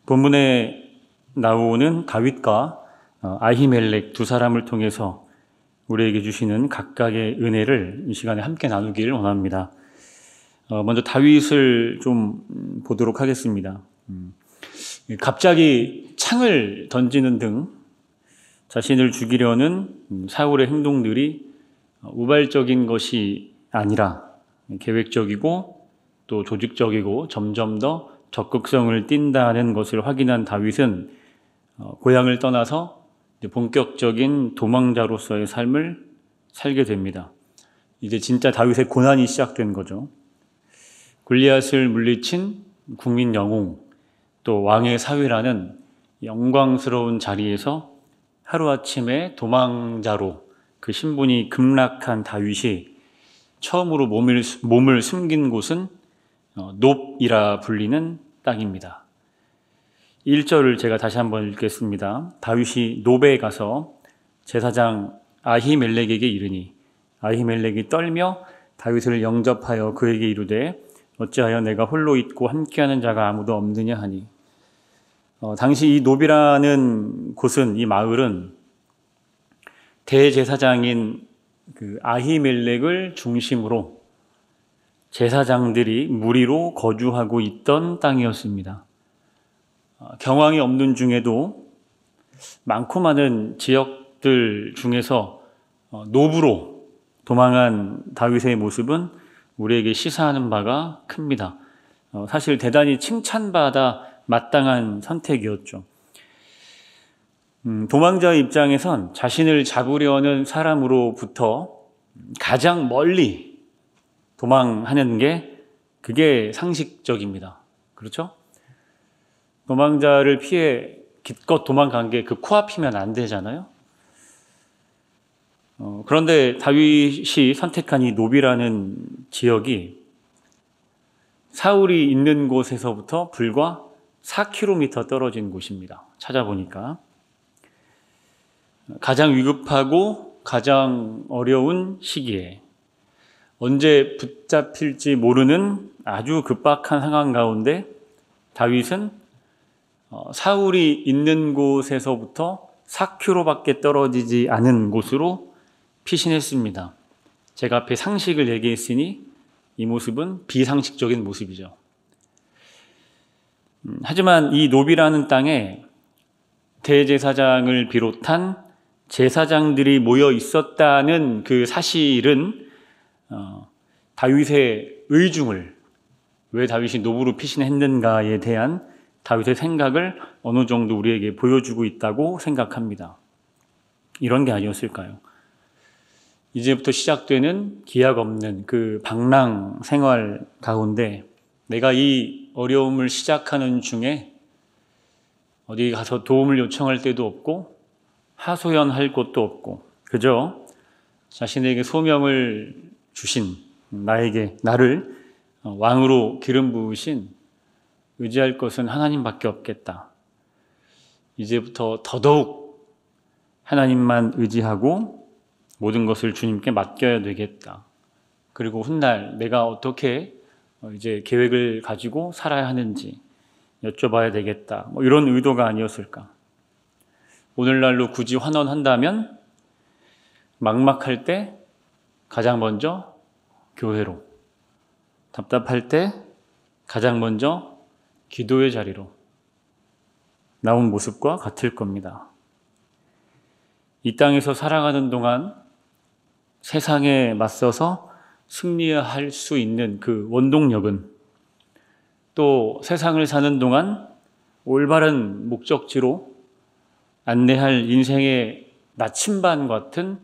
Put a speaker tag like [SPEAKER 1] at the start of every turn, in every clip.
[SPEAKER 1] 본문에 나오는 다윗과 아히멜렉 두 사람을 통해서 우리에게 주시는 각각의 은혜를 이 시간에 함께 나누기를 원합니다. 먼저 다윗을 좀 보도록 하겠습니다. 갑자기 창을 던지는 등 자신을 죽이려는 사울의 행동들이 우발적인 것이 아니라 계획적이고 또 조직적이고 점점 더 적극성을 띈다는 것을 확인한 다윗은 고향을 떠나서 본격적인 도망자로서의 삶을 살게 됩니다. 이제 진짜 다윗의 고난이 시작된 거죠. 골리앗을 물리친 국민 영웅, 또 왕의 사위라는 영광스러운 자리에서 하루아침에 도망자로 그 신분이 급락한 다윗이 처음으로 몸을 숨긴 곳은 놉이라 불리는 땅입니다. 1절을 제가 다시 한번 읽겠습니다. 다윗이 놉에 가서 제사장 아히멜렉에게 이르니 아히멜렉이 떨며 다윗을 영접하여 그에게 이르되 어찌하여 내가 홀로 있고 함께하는 자가 아무도 없느냐 하니 당시 이 놉이라는 곳은, 이 마을은 대제사장인 그 아히멜렉을 중심으로 제사장들이 무리로 거주하고 있던 땅이었습니다. 경황이 없는 중에도 많고 많은 지역들 중에서 놉으로 도망한 다윗의 모습은 우리에게 시사하는 바가 큽니다. 사실 대단히 칭찬받아 마땅한 선택이었죠. 도망자의 입장에선 자신을 잡으려는 사람으로부터 가장 멀리 도망하는 게 그게 상식적입니다. 그렇죠? 도망자를 피해 기껏 도망간 게 그 코앞이면 안 되잖아요. 그런데 다윗이 선택한 이 놉이라는 지역이 사울이 있는 곳에서부터 불과 4km 떨어진 곳입니다. 찾아보니까 가장 위급하고 가장 어려운 시기에 언제 붙잡힐지 모르는 아주 급박한 상황 가운데 다윗은 사울이 있는 곳에서부터 4km밖에 떨어지지 않은 곳으로 피신했습니다. 제가 앞에 상식을 얘기했으니 이 모습은 비상식적인 모습이죠. 하지만 이 놉이라는 땅에 대제사장을 비롯한 제사장들이 모여 있었다는 그 사실은 다윗의 의중을, 왜 다윗이 놉으로 피신했는가에 대한 다윗의 생각을 어느 정도 우리에게 보여주고 있다고 생각합니다. 이런 게 아니었을까요? 이제부터 시작되는 기약 없는 그 방랑 생활 가운데 내가 이 어려움을 시작하는 중에 어디 가서 도움을 요청할 데도 없고 하소연할 곳도 없고 그저 자신에게 소명을 주신 나를 왕으로 기름 부으신 의지할 것은 하나님밖에 없겠다. 이제부터 더더욱 하나님만 의지하고 모든 것을 주님께 맡겨야 되겠다. 그리고 훗날 내가 어떻게 이제 계획을 가지고 살아야 하는지 여쭤봐야 되겠다. 이런 의도가 아니었을까. 오늘날로 굳이 환원한다면 막막할 때 가장 먼저 교회로, 답답할 때 가장 먼저 기도의 자리로 나온 모습과 같을 겁니다. 이 땅에서 살아가는 동안 세상에 맞서서 승리할 수 있는 그 원동력은 또 세상을 사는 동안 올바른 목적지로 안내할 인생의 나침반 같은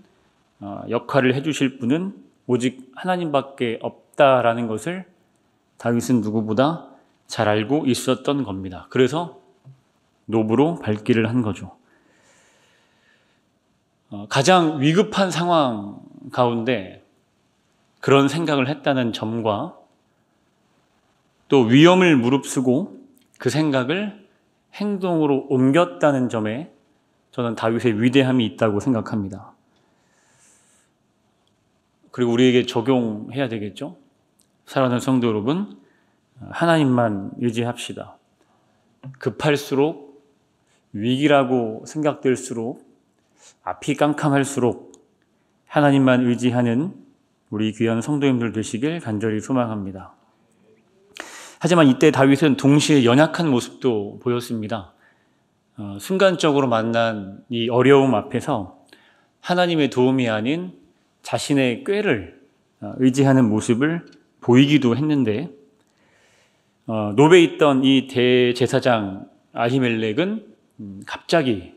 [SPEAKER 1] 역할을 해주실 분은 오직 하나님밖에 없다라는 것을 다윗은 누구보다 잘 알고 있었던 겁니다. 그래서 놉으로 발길을 한 거죠. 가장 위급한 상황 가운데 그런 생각을 했다는 점과 또 위험을 무릅쓰고 그 생각을 행동으로 옮겼다는 점에 저는 다윗의 위대함이 있다고 생각합니다. 그리고 우리에게 적용해야 되겠죠? 사랑하는 성도 여러분, 하나님만 의지합시다. 급할수록, 위기라고 생각될수록, 앞이 깜깜할수록 하나님만 의지하는 우리 귀한 성도님들 되시길 간절히 소망합니다. 하지만 이때 다윗은 동시에 연약한 모습도 보였습니다. 순간적으로 만난 이 어려움 앞에서 하나님의 도움이 아닌 자신의 꾀를 의지하는 모습을 보이기도 했는데, 노베에 있던 이 대제사장 아히멜렉은 갑자기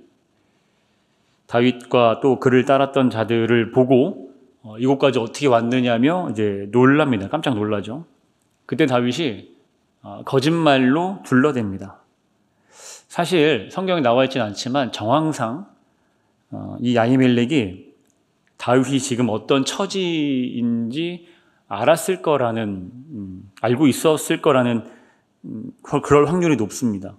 [SPEAKER 1] 다윗과 또 그를 따랐던 자들을 보고 이곳까지 어떻게 왔느냐며 이제 놀랍니다. 깜짝 놀라죠. 그때 다윗이 거짓말로 둘러댑니다. 사실 성경에 나와 있지는 않지만 정황상 이 아히멜렉이 다윗이 지금 어떤 처지인지 알았을 거라는, 알고 있었을 거라는 그럴 확률이 높습니다.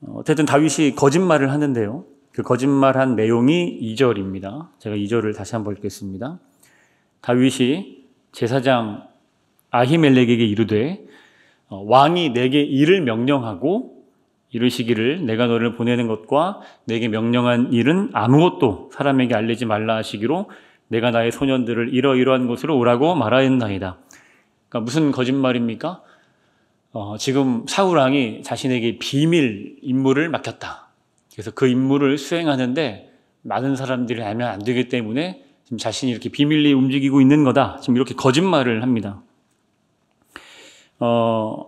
[SPEAKER 1] 어쨌든 다윗이 거짓말을 하는데요. 그 거짓말한 내용이 2절입니다. 제가 2절을 다시 한번 읽겠습니다. 다윗이 제사장 아히멜렉에게 이르되 왕이 내게 일을 명령하고 이르시기를 내가 너를 보내는 것과 내게 명령한 일은 아무것도 사람에게 알리지 말라 하시기로 내가 나의 소년들을 이러이러한 곳으로 오라고 말하였나이다. 그러니까 무슨 거짓말입니까? 지금 사울왕이 자신에게 비밀 임무를 맡겼다. 그래서 그 임무를 수행하는데 많은 사람들이 알면 안 되기 때문에 지금 자신이 이렇게 비밀리 움직이고 있는 거다. 지금 이렇게 거짓말을 합니다.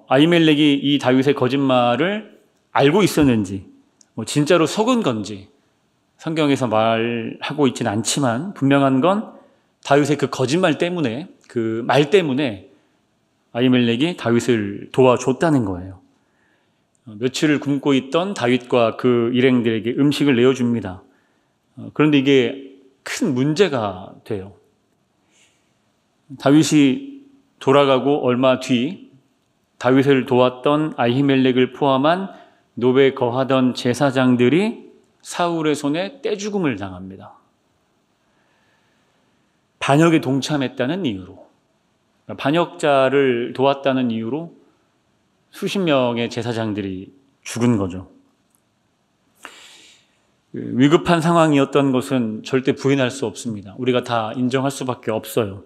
[SPEAKER 1] 아히멜렉이 이 다윗의 거짓말을 알고 있었는지, 진짜로 속은 건지 성경에서 말하고 있지는 않지만 분명한 건 다윗의 그 거짓말 때문에, 그 말 때문에 아히멜렉이 다윗을 도와줬다는 거예요. 며칠을 굶고 있던 다윗과 그 일행들에게 음식을 내어줍니다. 그런데 이게 큰 문제가 돼요. 다윗이 돌아가고 얼마 뒤 다윗을 도왔던 아히멜렉을 포함한 노베에 거하던 제사장들이 사울의 손에 떼죽음을 당합니다. 반역에 동참했다는 이유로, 반역자를 도왔다는 이유로 수십 명의 제사장들이 죽은 거죠. 위급한 상황이었던 것은 절대 부인할 수 없습니다. 우리가 다 인정할 수밖에 없어요.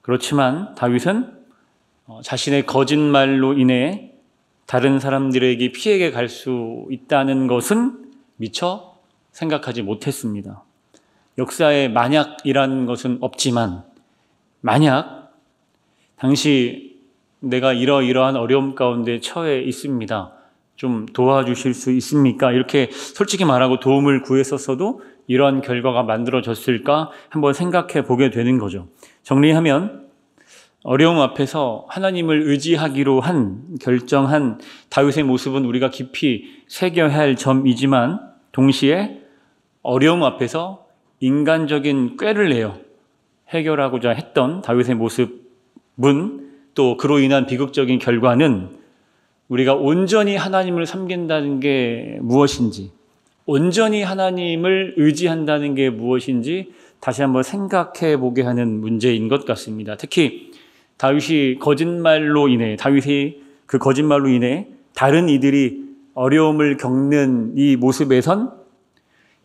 [SPEAKER 1] 그렇지만 다윗은 자신의 거짓말로 인해 다른 사람들에게 피해가 갈 수 있다는 것은 미처 생각하지 못했습니다. 역사에 만약이라는 것은 없지만, 만약 당시 내가 이러이러한 어려움 가운데 처해 있습니다. 좀 도와주실 수 있습니까? 이렇게 솔직히 말하고 도움을 구했었어도 이러한 결과가 만들어졌을까 한번 생각해 보게 되는 거죠. 정리하면 어려움 앞에서 하나님을 의지하기로 결정한 다윗의 모습은 우리가 깊이 새겨야 할 점이지만, 동시에 어려움 앞에서 인간적인 꾀를 내어 해결하고자 했던 다윗의 모습은, 또 그로 인한 비극적인 결과는 우리가 온전히 하나님을 섬긴다는 게 무엇인지, 온전히 하나님을 의지한다는 게 무엇인지 다시 한번 생각해 보게 하는 문제인 것 같습니다. 특히 다윗이 그 거짓말로 인해 다른 이들이 어려움을 겪는 이 모습에선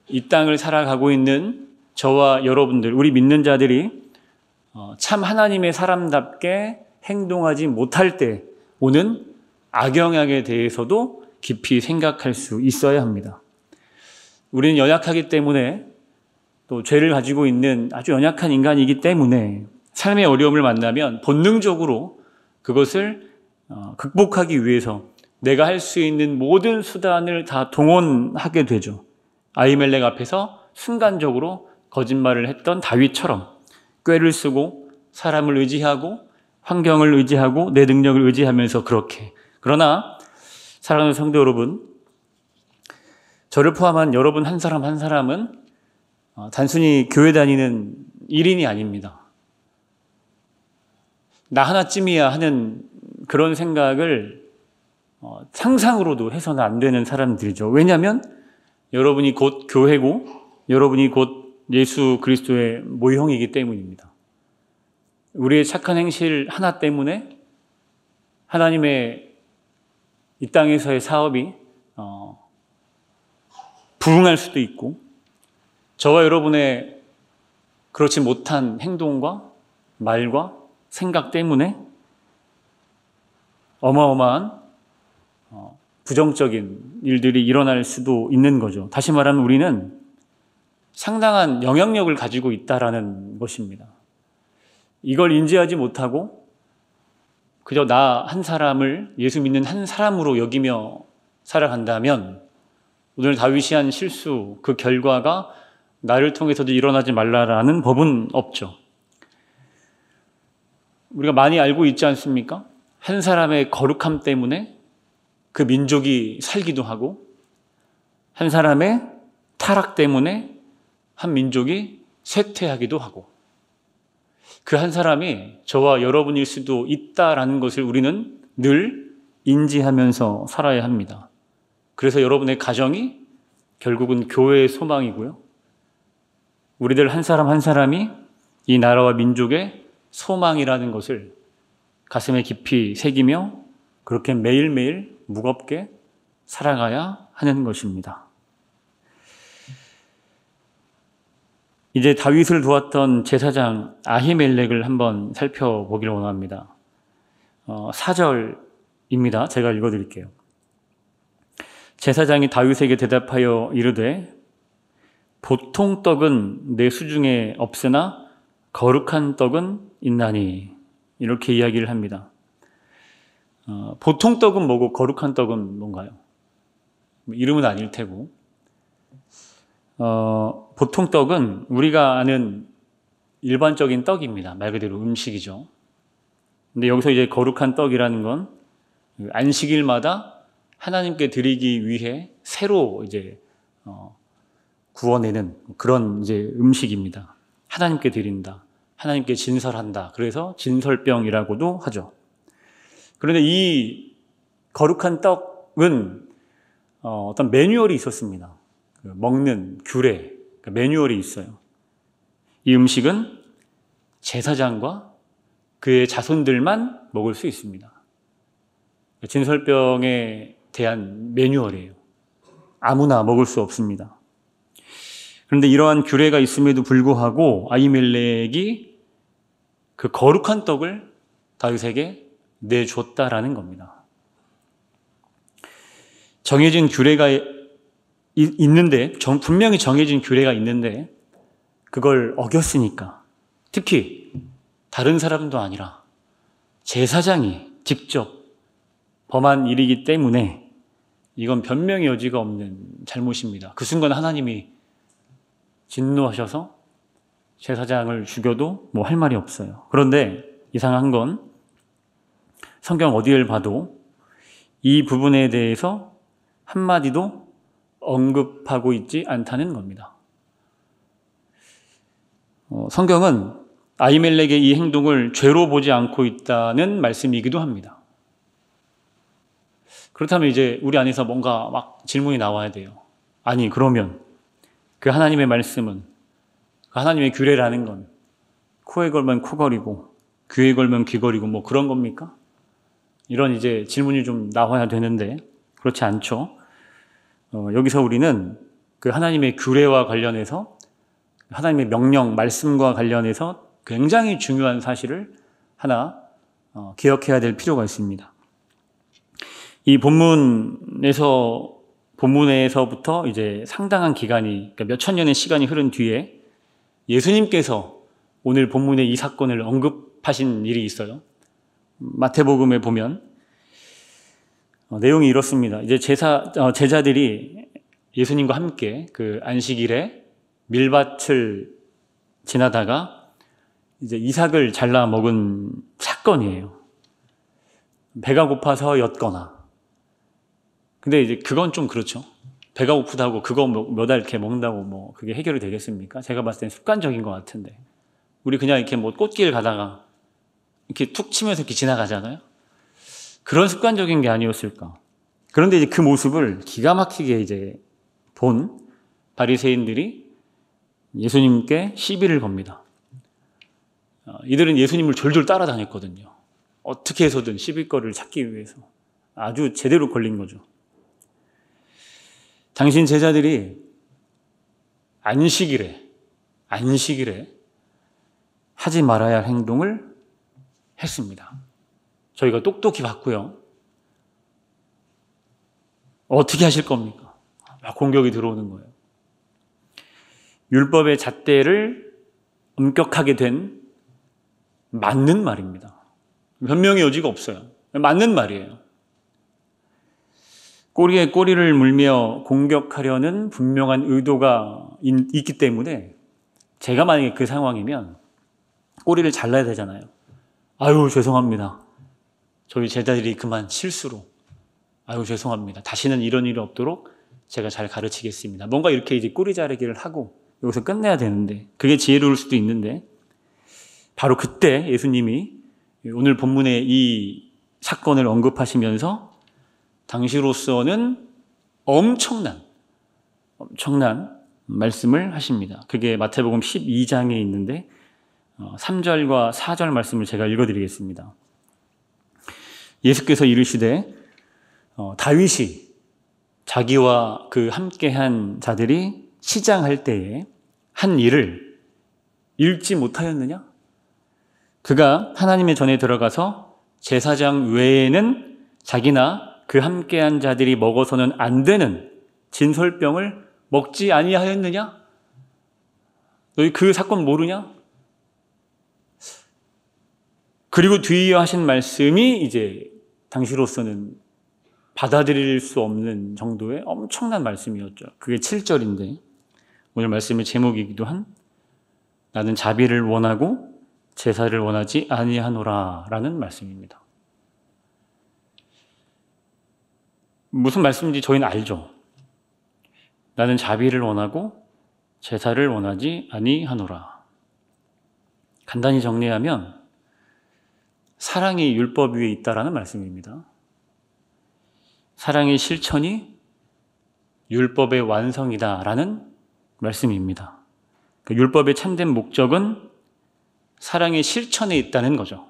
[SPEAKER 1] 이 땅을 살아가고 있는 저와 여러분들, 우리 믿는 자들이 참 하나님의 사람답게 행동하지 못할 때 오는 악영향에 대해서도 깊이 생각할 수 있어야 합니다. 우리는 연약하기 때문에, 또 죄를 가지고 있는 아주 연약한 인간이기 때문에 삶의 어려움을 만나면 본능적으로 그것을 극복하기 위해서 내가 할 수 있는 모든 수단을 다 동원하게 되죠. 아히멜렉 앞에서 순간적으로 거짓말을 했던 다윗처럼 꾀를 쓰고 사람을 의지하고 환경을 의지하고 내 능력을 의지하면서 그렇게. 그러나 사랑하는 성도 여러분, 저를 포함한 여러분 한 사람 한 사람은 단순히 교회 다니는 일인이 아닙니다. 나 하나쯤이야 하는 그런 생각을 상상으로도 해서는 안 되는 사람들이죠. 왜냐하면 여러분이 곧 교회고 여러분이 곧 예수 그리스도의 모형이기 때문입니다. 우리의 착한 행실 하나 때문에 하나님의 이 땅에서의 사업이 부흥할 수도 있고, 저와 여러분의 그렇지 못한 행동과 말과 생각 때문에 어마어마한 부정적인 일들이 일어날 수도 있는 거죠. 다시 말하면 우리는 상당한 영향력을 가지고 있다라는 것입니다. 이걸 인지하지 못하고 그저 나 한 사람을 예수 믿는 한 사람으로 여기며 살아간다면 오늘 다윗이 한 실수, 그 결과가 나를 통해서도 일어나지 말라라는 법은 없죠. 우리가 많이 알고 있지 않습니까? 한 사람의 거룩함 때문에 그 민족이 살기도 하고, 한 사람의 타락 때문에 한 민족이 쇠퇴하기도 하고, 그 한 사람이 저와 여러분일 수도 있다라는 것을 우리는 늘 인지하면서 살아야 합니다. 그래서 여러분의 가정이 결국은 교회의 소망이고요, 우리들 한 사람 한 사람이 이 나라와 민족의 소망이라는 것을 가슴에 깊이 새기며 그렇게 매일매일 무겁게 살아가야 하는 것입니다. 이제 다윗을 도왔던 제사장 아히멜렉을 한번 살펴보기를 원합니다. 4절입니다. 제가 읽어드릴게요. 제사장이 다윗에게 대답하여 이르되 보통 떡은 내 수중에 없으나 거룩한 떡은 있나니, 이렇게 이야기를 합니다. 보통 떡은 뭐고 거룩한 떡은 뭔가요? 이름은 아닐 테고, 보통 떡은 우리가 아는 일반적인 떡입니다. 말 그대로 음식이죠. 근데 여기서 이제 거룩한 떡이라는 건 안식일마다 하나님께 드리기 위해 새로 이제 구워내는 그런 이제 음식입니다. 하나님께 드린다, 하나님께 진설한다. 그래서 진설병이라고도 하죠. 그런데 이 거룩한 떡은 어떤 매뉴얼이 있었습니다. 먹는 규례, 매뉴얼이 있어요. 이 음식은 제사장과 그의 자손들만 먹을 수 있습니다. 진설병에 대한 매뉴얼이에요. 아무나 먹을 수 없습니다. 그런데 이러한 규례가 있음에도 불구하고 아히멜렉이 그 거룩한 떡을 다윗에게 내줬다라는 겁니다. 정해진 규례가 있는데, 분명히 정해진 규례가 있는데 그걸 어겼으니까, 특히 다른 사람도 아니라 제사장이 직접 범한 일이기 때문에 이건 변명의 여지가 없는 잘못입니다. 그 순간 하나님이 진노하셔서 제사장을 죽여도 뭐 할 말이 없어요. 그런데 이상한 건 성경 어디를 봐도 이 부분에 대해서 한마디도 언급하고 있지 않다는 겁니다. 성경은 아히멜렉의 이 행동을 죄로 보지 않고 있다는 말씀이기도 합니다. 그렇다면 이제 우리 안에서 뭔가 막 질문이 나와야 돼요. 아니, 그러면 그 하나님의 말씀은, 그 하나님의 규례라는 건 코에 걸면 코걸이고 귀에 걸면 귀걸이고 뭐 그런 겁니까? 이런 이제 질문이 좀 나와야 되는데 그렇지 않죠. 여기서 우리는 그 하나님의 규례와 관련해서, 하나님의 명령, 말씀과 관련해서 굉장히 중요한 사실을 하나 기억해야 될 필요가 있습니다. 이 본문에서부터 이제 상당한 기간이, 그러니까 몇천 년의 시간이 흐른 뒤에 예수님께서 오늘 본문의 이 사건을 언급하신 일이 있어요. 마태복음에 보면 내용이 이렇습니다. 이제 제자들이 예수님과 함께 그 안식일에 밀밭을 지나다가 이제 이삭을 잘라 먹은 사건이에요. 배가 고파서 였거나. 근데 이제 그건 좀 그렇죠. 배가 고프다고 그거 몇 알 이렇게 먹는다고 뭐 그게 해결이 되겠습니까? 제가 봤을 땐 습관적인 것 같은데. 우리 그냥 이렇게 뭐 꽃길 가다가 이렇게 툭 치면서 이렇게 지나가잖아요. 그런 습관적인 게 아니었을까. 그런데 이제 그 모습을 기가 막히게 이제 본 바리새인들이 예수님께 시비를 겁니다. 이들은 예수님을 졸졸 따라다녔거든요. 어떻게 해서든 시비거리를 찾기 위해서. 아주 제대로 걸린 거죠. 당신 제자들이 안식일에 하지 말아야 할 행동을 했습니다. 저희가 똑똑히 봤고요. 어떻게 하실 겁니까? 막 공격이 들어오는 거예요. 율법의 잣대를 엄격하게 된 맞는 말입니다. 변명의 여지가 없어요. 맞는 말이에요. 꼬리에 꼬리를 물며 공격하려는 분명한 의도가 있기 때문에 제가 만약에 그 상황이면 꼬리를 잘라야 되잖아요. 아유, 죄송합니다. 저희 제자들이 그만 실수로. 아유, 죄송합니다. 다시는 이런 일이 없도록 제가 잘 가르치겠습니다. 뭔가 이렇게 이제 꼬리 자르기를 하고 여기서 끝내야 되는데, 그게 지혜로울 수도 있는데, 바로 그때 예수님이 오늘 본문의 이 사건을 언급하시면서 당시로서는 엄청난 말씀을 하십니다. 그게 마태복음 12장에 있는데 3절과 4절 말씀을 제가 읽어드리겠습니다. 예수께서 이르시되 다윗이 자기와 그 함께한 자들이 시장할 때에 한 일을 읽지 못하였느냐? 그가 하나님의 전에 들어가서 제사장 외에는 자기나 그 함께한 자들이 먹어서는 안 되는 진설병을 먹지 아니하였느냐? 너희 그 사건 모르냐? 그리고 뒤이어 하신 말씀이 이제 당시로서는 받아들일 수 없는 정도의 엄청난 말씀이었죠. 그게 7절인데 오늘 말씀의 제목이기도 한 나는 자비를 원하고 제사를 원하지 아니하노라 라는 말씀입니다. 무슨 말씀인지 저희는 알죠. 나는 자비를 원하고 제사를 원하지 아니하노라. 간단히 정리하면 사랑이 율법 위에 있다라는 말씀입니다. 사랑의 실천이 율법의 완성이다라는 말씀입니다. 그 율법의 참된 목적은 사랑의 실천에 있다는 거죠.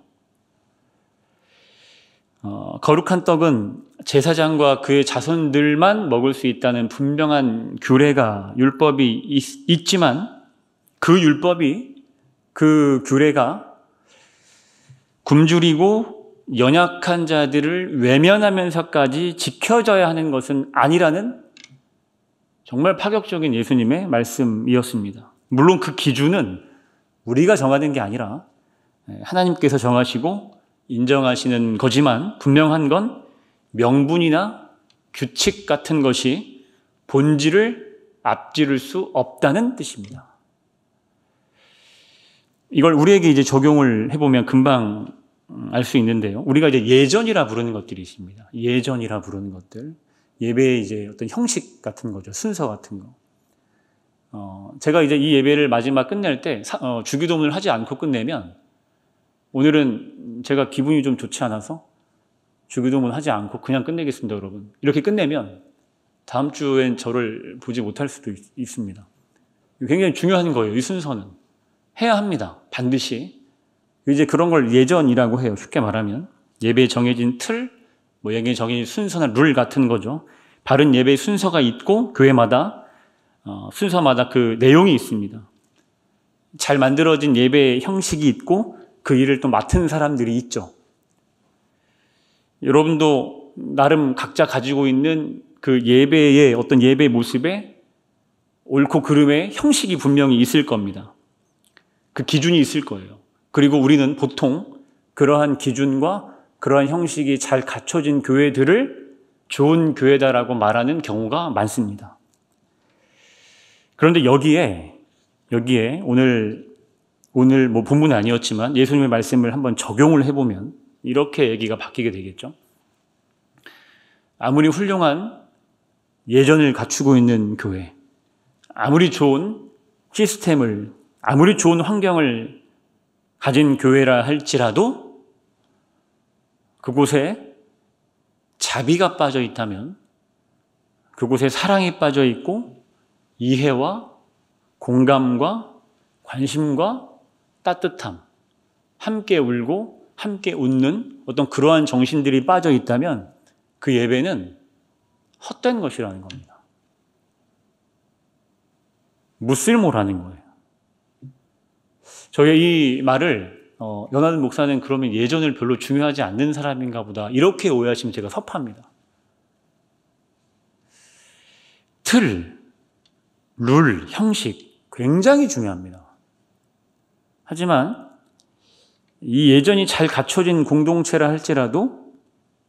[SPEAKER 1] 거룩한 떡은 제사장과 그의 자손들만 먹을 수 있다는 분명한 규례가 율법이 있지만 그 규례가 굶주리고 연약한 자들을 외면하면서까지 지켜져야 하는 것은 아니라는 정말 파격적인 예수님의 말씀이었습니다. 물론 그 기준은 우리가 정하는 게 아니라 하나님께서 정하시고 인정하시는 거지만 분명한 건 명분이나 규칙 같은 것이 본질을 앞지를 수 없다는 뜻입니다. 이걸 우리에게 이제 적용을 해보면 금방 알 수 있는데요. 우리가 이제 예전이라 부르는 것들이 있습니다. 예전이라 부르는 것들. 예배의 이제 어떤 형식 같은 거죠. 순서 같은 거. 제가 이제 이 예배를 마지막 끝낼 때 주기도문을 하지 않고 끝내면 오늘은 제가 기분이 좀 좋지 않아서 주기도문 하지 않고 그냥 끝내겠습니다, 여러분. 이렇게 끝내면 다음 주엔 저를 보지 못할 수도 있습니다. 굉장히 중요한 거예요, 이 순서는. 해야 합니다, 반드시. 이제 그런 걸 예전이라고 해요, 쉽게 말하면. 예배에 정해진 틀, 예배에 정해진 순서나 룰 같은 거죠. 바른 예배의 순서가 있고 교회마다 순서마다 그 내용이 있습니다. 잘 만들어진 예배의 형식이 있고 그 일을 또 맡은 사람들이 있죠. 여러분도 나름 각자 가지고 있는 그 예배의 어떤 예배 모습에 옳고 그름의 형식이 분명히 있을 겁니다. 그 기준이 있을 거예요. 그리고 우리는 보통 그러한 기준과 그러한 형식이 잘 갖춰진 교회들을 좋은 교회다라고 말하는 경우가 많습니다. 그런데 여기에 오늘 본문은 아니었지만 예수님의 말씀을 한번 적용을 해보면 이렇게 얘기가 바뀌게 되겠죠. 아무리 훌륭한 예전을 갖추고 있는 교회, 아무리 좋은 시스템을, 아무리 좋은 환경을 가진 교회라 할지라도 그곳에 자비가 빠져 있다면, 그곳에 사랑이 빠져 있고 이해와 공감과 관심과 따뜻함, 함께 울고 함께 웃는 어떤 그러한 정신들이 빠져 있다면 그 예배는 헛된 것이라는 겁니다. 무쓸모라는 거예요. 저희 이 말을 연하는 목사는 그러면 예전을 별로 중요하지 않는 사람인가 보다 이렇게 오해하시면 제가 섭합니다. 틀, 룰, 형식 굉장히 중요합니다. 하지만 이 예전이 잘 갖춰진 공동체라 할지라도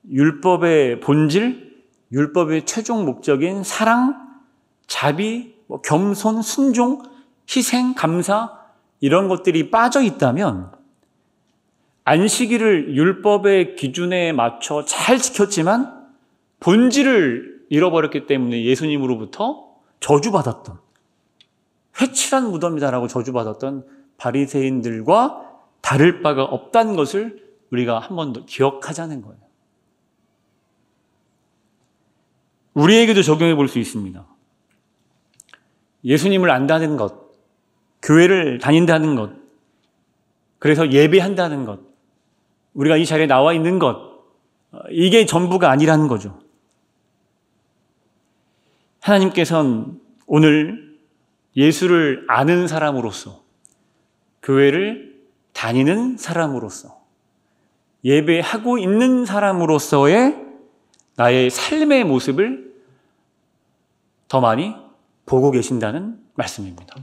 [SPEAKER 1] 율법의 본질, 율법의 최종 목적인 사랑, 자비, 겸손, 순종, 희생, 감사 이런 것들이 빠져 있다면 안식일을 율법의 기준에 맞춰 잘 지켰지만 본질을 잃어버렸기 때문에 예수님으로부터 저주받았던 회칠한 무덤이다라고 저주받았던 바리새인들과 다를 바가 없다는 것을 우리가 한 번 더 기억하자는 거예요. 우리에게도 적용해 볼 수 있습니다. 예수님을 안다는 것, 교회를 다닌다는 것, 그래서 예배한다는 것, 우리가 이 자리에 나와 있는 것, 이게 전부가 아니라는 거죠. 하나님께서는 오늘 예수를 아는 사람으로서, 교회를 다니는 사람으로서, 예배하고 있는 사람으로서의 나의 삶의 모습을 더 많이 보고 계신다는 말씀입니다.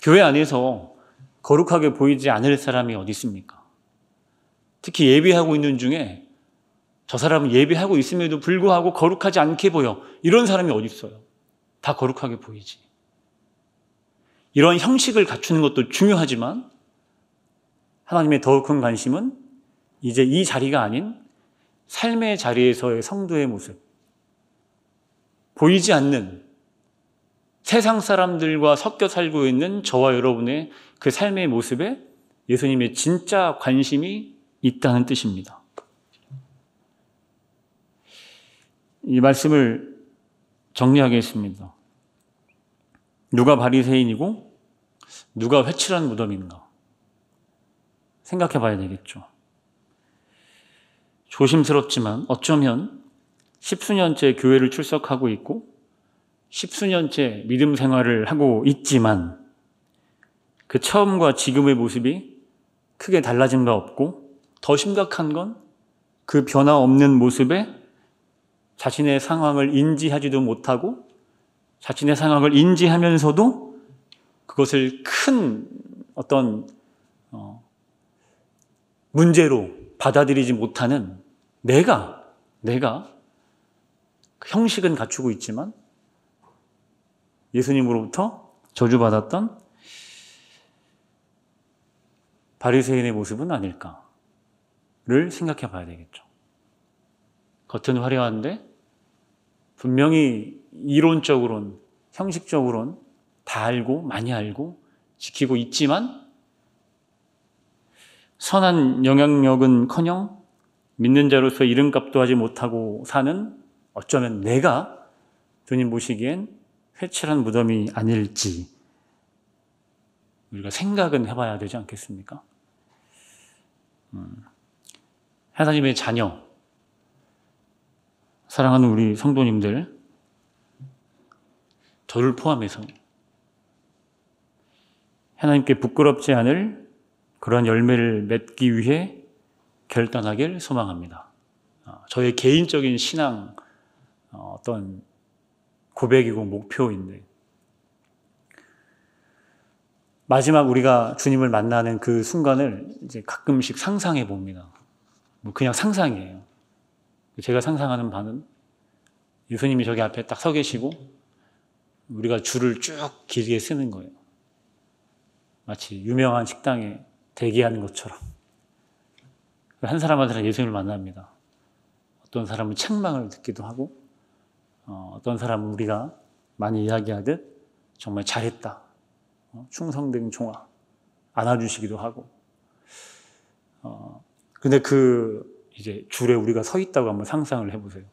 [SPEAKER 1] 교회 안에서 거룩하게 보이지 않을 사람이 어디 있습니까? 특히 예배하고 있는 중에 저 사람은 예배하고 있음에도 불구하고 거룩하지 않게 보여. 이런 사람이 어디 있어요? 다 거룩하게 보이지. 이런 형식을 갖추는 것도 중요하지만 하나님의 더 큰 관심은 이제 이 자리가 아닌 삶의 자리에서의 성도의 모습. 보이지 않는 세상 사람들과 섞여 살고 있는 저와 여러분의 그 삶의 모습에 예수님의 진짜 관심이 있다는 뜻입니다. 이 말씀을 정리하겠습니다. 누가 바리새인이고 누가 회칠한 무덤인가? 생각해 봐야 되겠죠. 조심스럽지만 어쩌면 십수년째 교회를 출석하고 있고 십수년째 믿음 생활을 하고 있지만 그 처음과 지금의 모습이 크게 달라진 바 없고 더 심각한 건 그 변화 없는 모습에 자신의 상황을 인지하지도 못하고 자신의 상황을 인지하면서도 그것을 큰 어떤 문제로 받아들이지 못하는 내가 형식은 갖추고 있지만 예수님으로부터 저주받았던 바리새인의 모습은 아닐까를 생각해 봐야 되겠죠. 겉은 화려한데 분명히 이론적으로는 형식적으로는 다 알고 많이 알고 지키고 있지만 선한 영향력은커녕 믿는 자로서 이름값도 하지 못하고 사는 어쩌면 내가 주님 보시기엔 회칠한 무덤이 아닐지 우리가 생각은 해봐야 되지 않겠습니까? 하나님의 자녀, 사랑하는 우리 성도님들, 저를 포함해서 하나님께 부끄럽지 않을 그러한 열매를 맺기 위해 결단하길 소망합니다. 저의 개인적인 신앙 어떤 고백이고 목표인데 마지막 우리가 주님을 만나는 그 순간을 이제 가끔씩 상상해 봅니다. 뭐 그냥 상상이에요. 제가 상상하는 바는 예수님이 저기 앞에 딱 서 계시고 우리가 줄을 쭉 길게 쓰는 거예요. 마치 유명한 식당에 대기하는 것처럼. 한 사람한테는 예수님을 만납니다. 어떤 사람은 책망을 듣기도 하고 어떤 사람은 우리가 많이 이야기하듯 정말 잘했다. 충성된 종아. 안아주시기도 하고. 근데 이제 줄에 우리가 서 있다고 한번 상상을 해보세요.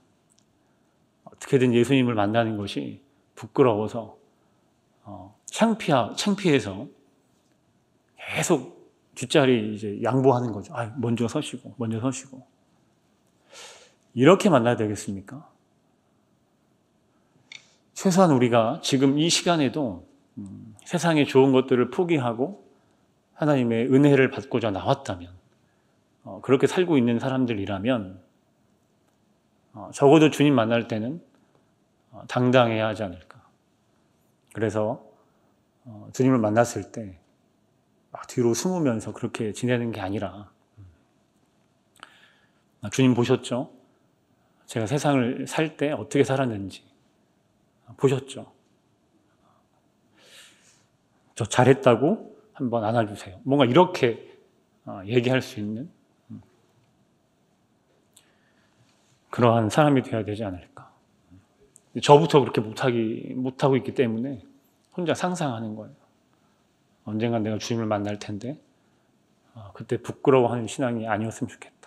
[SPEAKER 1] 어떻게든 예수님을 만나는 것이 부끄러워서, 창피해서 계속 뒷자리 이제 양보하는 거죠. 먼저 서시고. 이렇게 만나야 되겠습니까? 최소한 우리가 지금 이 시간에도 세상의 좋은 것들을 포기하고 하나님의 은혜를 받고자 나왔다면, 그렇게 살고 있는 사람들이라면 적어도 주님 만날 때는 당당해야 하지 않을까. 그래서 주님을 만났을 때 막 뒤로 숨으면서 그렇게 지내는 게 아니라, 주님 보셨죠? 제가 세상을 살 때 어떻게 살았는지 보셨죠? 저 잘했다고 한번 안아주세요. 뭔가 이렇게 얘기할 수 있는 그러한 사람이 되어야 되지 않을까. 저부터 그렇게 못하고 있기 때문에 혼자 상상하는 거예요. 언젠간 내가 주님을 만날 텐데 그때 부끄러워하는 신앙이 아니었으면 좋겠다.